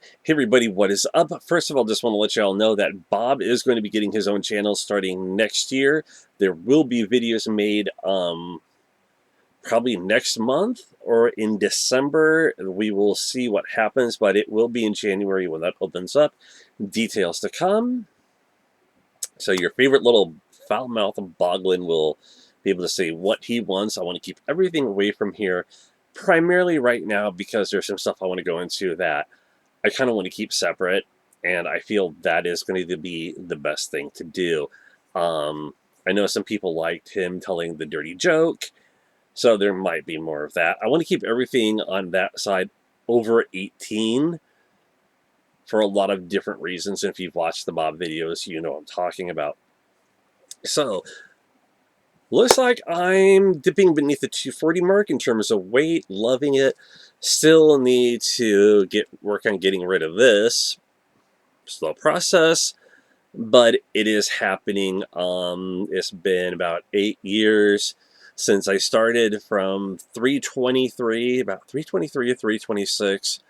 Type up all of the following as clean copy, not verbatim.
Hey everybody, what is up? First of all, just want to let you all know that Bob is going to be getting his own channel starting next year. There will be videos made probably next month or in December. We will see what happens, but it will be in January when that opens up. Details to come. So your favorite little foul mouth Boglin will be able to say what he wants. I want to keep everything away from here, primarily right now because there's some stuff I want to go into that I kind of want to keep separate, and I feel that is going to be the best thing to do. Um, I know some people liked him telling the dirty joke, so there might be more of that. I want to keep everything on that side over 18 for a lot of different reasons. And if you've watched the Bob videos, you know what I'm talking about. So, looks like I'm dipping beneath the 240 mark in terms of weight, loving it. Still need to work on getting rid of this. Slow process, but it is happening. It's been about 8 years since I started from 323, about 323 or 326.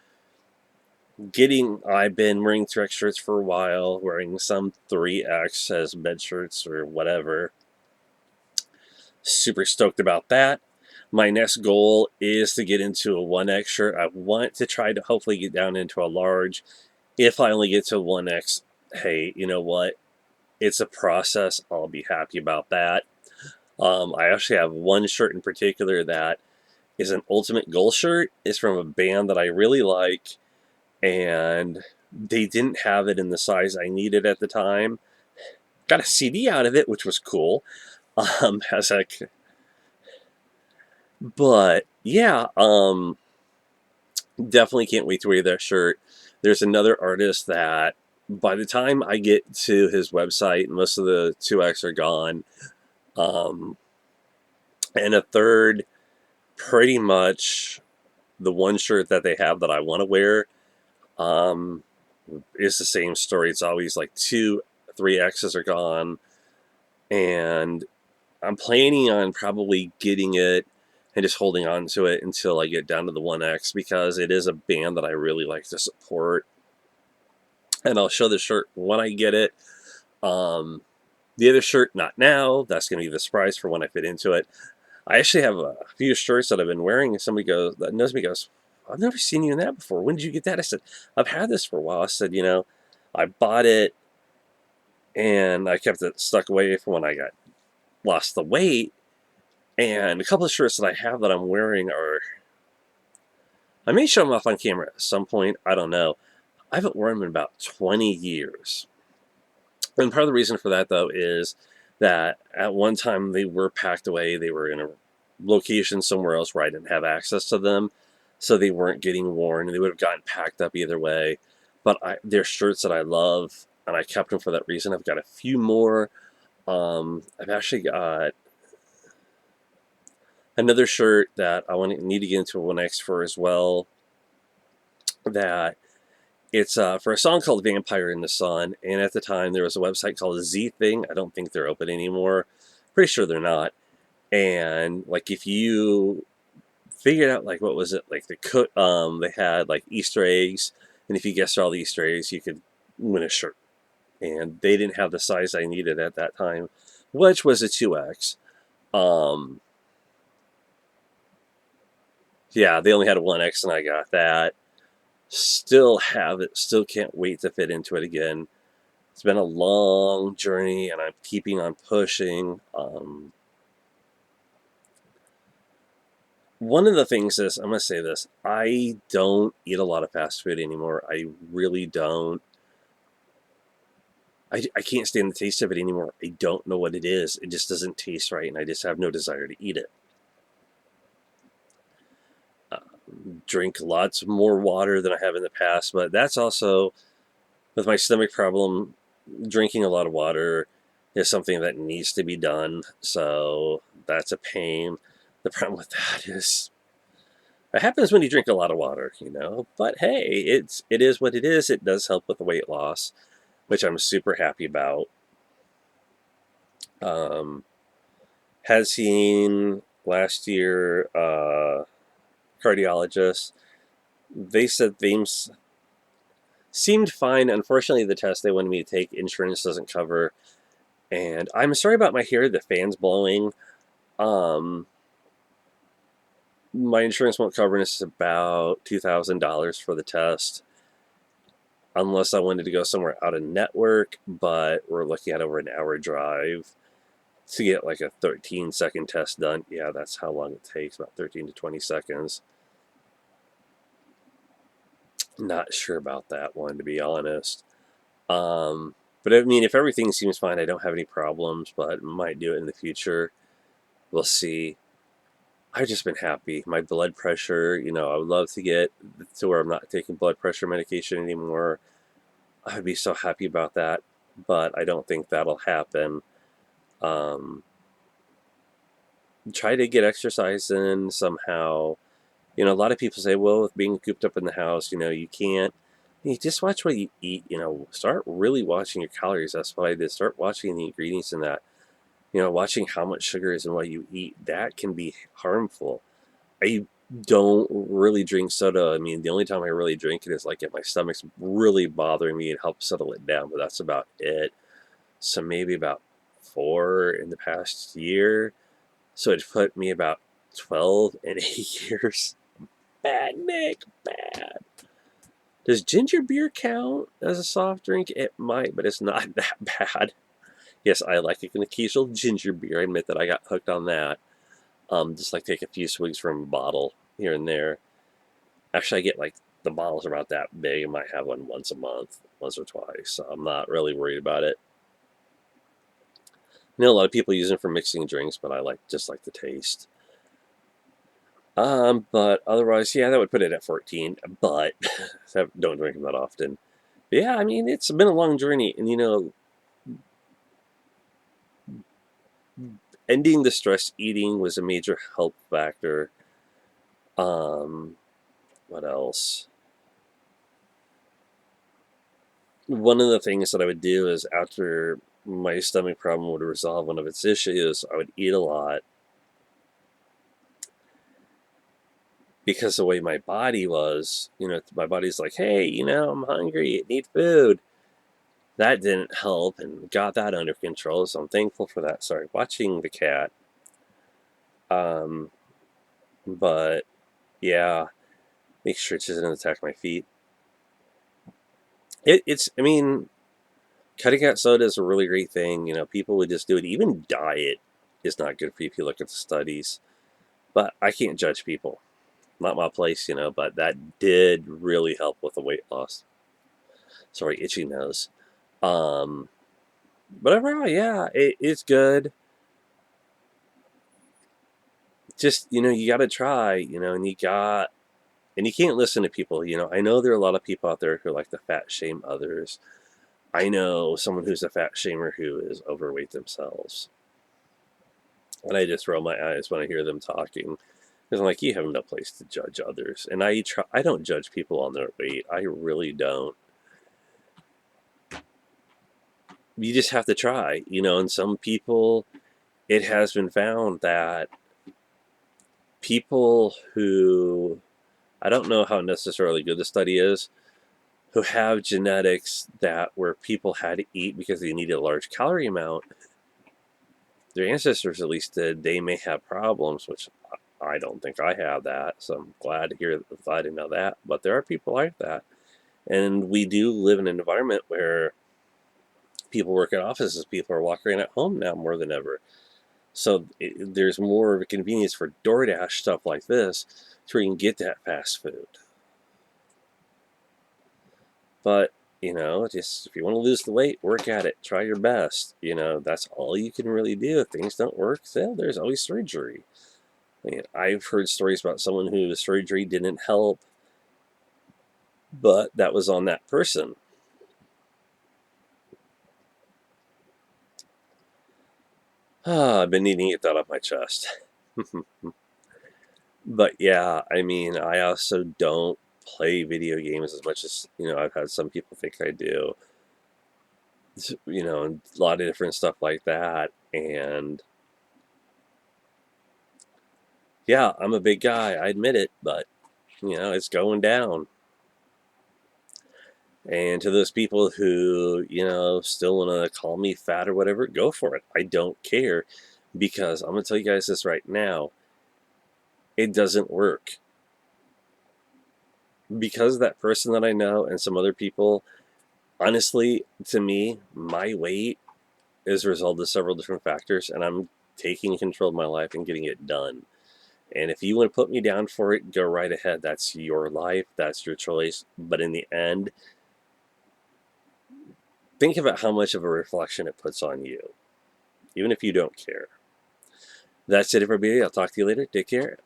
I've been wearing 3X shirts for a while, wearing some 3X as bed shirts or whatever. Super stoked about that. My next goal is to get into a 1X shirt. I want to try to hopefully get down into a large. If I only get to 1X, hey, you know what? It's a process. I'll be happy about that. I actually have one shirt in particular that is an Ultimate Goal shirt. It's from a band that I really like, and they didn't have it in the size I needed at the time. Got a CD out of it, which was cool. As a, but yeah, definitely can't wait to wear that shirt. There's another artist that by the time I get to his website, most of the 2X are gone. And a third, pretty much the one shirt that they have that I want to wear um, is the same story. It's always like 3X's are gone. And I'm planning on probably getting it and just holding on to it until I get down to the 1X because it is a band that I really like to support. And I'll show the shirt when I get it. Um, the other shirt, not now. That's going to be the surprise for when I fit into it. I actually have a few shirts that I've been wearing, and somebody that knows me goes, I've never seen you in that before. When did you get that? I said, I've had this for a while. I said, I bought it and I kept it stuck away from when I lost the weight. And a couple of shirts that I have that I'm wearing I may show them off on camera at some point. I don't know. I haven't worn them in about 20 years. And part of the reason for that, though, is that at one time they were packed away. They were in a location somewhere else where I didn't have access to them, so they weren't getting worn. They would have gotten packed up either way. But they're shirts that I love, and I kept them for that reason. I've got a few more. I've actually got another shirt that need to get into a 1X for as well. That it's for a song called Vampire in the Sun, and at the time there was a website called Z Thing. I don't think they're open anymore. Pretty sure they're not. And like if you figured out like what was it like they had like Easter eggs, and if you guessed all the Easter eggs, you could win a shirt. And they didn't have the size I needed at that time, which was a 2X. Um, yeah, they only had a 1X, and I got that. Still have it. Still can't wait to fit into it again. It's been a long journey, and I'm keeping on pushing. One of the things is, I'm going to say this, I don't eat a lot of fast food anymore. I really don't. I can't stand the taste of it anymore. I don't know what it is. It just doesn't taste right, and I just have no desire to eat it. Uh, Drink lots more water than I have in the past, but that's also, with my stomach problem, drinking a lot of water is something that needs to be done, so that's a pain. The problem with that is it happens when you drink a lot of water. But hey, it is what it is. It does help with the weight loss, which I'm super happy about. Um, had seen last year cardiologist. They said things Seemed fine. Unfortunately, the test they wanted me to take, insurance doesn't cover. And I'm sorry about my hair. The fan's blowing. Um, my insurance won't cover this. About $2,000 for the test, unless I wanted to go somewhere out of network. But we're looking at over an hour drive to get like a 13-second test done. Yeah, that's how long it takes. About 13 to 20 seconds. Not sure about that one, to be honest. But I mean, if everything seems fine, I don't have any problems, but might do it in the future. We'll see. I've just been happy. My blood pressure, I would love to get to where I'm not taking blood pressure medication anymore. I'd be so happy about that, but I don't think that'll happen. Um, Try to get exercise in somehow. A lot of people say, well, with being cooped up in the house, you can't. You just watch what you eat, start really watching your calories. That's what I did. Start watching the ingredients in that. Watching how much sugar is in what you eat, that can be harmful. I don't really drink soda. I mean, the only time I really drink it is like if my stomach's really bothering me, it helps settle it down, but that's about it. So maybe about 4 in the past year. So it put me about 12 in 8 years. Bad, Nick, bad. Does ginger beer count as a soft drink? It might, but it's not that bad. Yes, I like an occasional ginger beer. I admit that I got hooked on that. Just like take a few swigs from a bottle here and there. Actually, I get like the bottles are about that big. I might have one once a month, once or twice. So I'm not really worried about it. A lot of people use it for mixing drinks, but I just like the taste. But otherwise, yeah, that would put it at 14. But don't drink them that often. But yeah, I mean, it's been a long journey, and ending the stress eating was a major help factor. Um, what else? One of the things that I would do is after my stomach problem would resolve one of its issues, I would eat a lot because the way my body was, my body's like, hey, I'm hungry, I need food. That didn't help and got that under control, so I'm thankful for that. Sorry, watching the cat. Um, but yeah, make sure it doesn't attack my feet. I mean, cutting out soda is a really great thing. People would just do it. Even diet is not good for you if you look at the studies. But I can't judge people. Not my place, but that did really help with the weight loss. Sorry, itchy nose. Um, but overall, yeah, it's good. Just, you got to try, and you can't listen to people. I know there are a lot of people out there who like to fat shame others. I know someone who's a fat shamer who is overweight themselves. And I just roll my eyes when I hear them talking. Because I'm like, you have no place to judge others. And I don't judge people on their weight. I really don't. You just have to try, and some people, it has been found that people who, I don't know how necessarily good the study is, who have genetics that where people had to eat because they needed a large calorie amount, their ancestors at least did, they may have problems, which I don't think I have that. So I'm glad to know that. But there are people like that. And we do live in an environment where people work at offices, people are walking at home now more than ever. So there's more of a convenience for DoorDash stuff like this so you can get that fast food. But, just if you want to lose the weight, work at it. Try your best. That's all you can really do. If things don't work, there's always surgery. I mean, I've heard stories about someone whose surgery didn't help, but that was on that person. I've been needing to get that off my chest. But yeah, I mean, I also don't play video games as much as, I've had some people think I do. And a lot of different stuff like that. And yeah, I'm a big guy, I admit it, but, it's going down. And to those people who, still want to call me fat or whatever, go for it. I don't care, because I'm going to tell you guys this right now. It doesn't work. Because that person that I know and some other people, honestly, to me, my weight is a result of several different factors, and I'm taking control of my life and getting it done. And if you want to put me down for it, go right ahead. That's your life. That's your choice. But in the end, think about how much of a reflection it puts on you, even if you don't care. That's it, everybody. I'll talk to you later. Take care.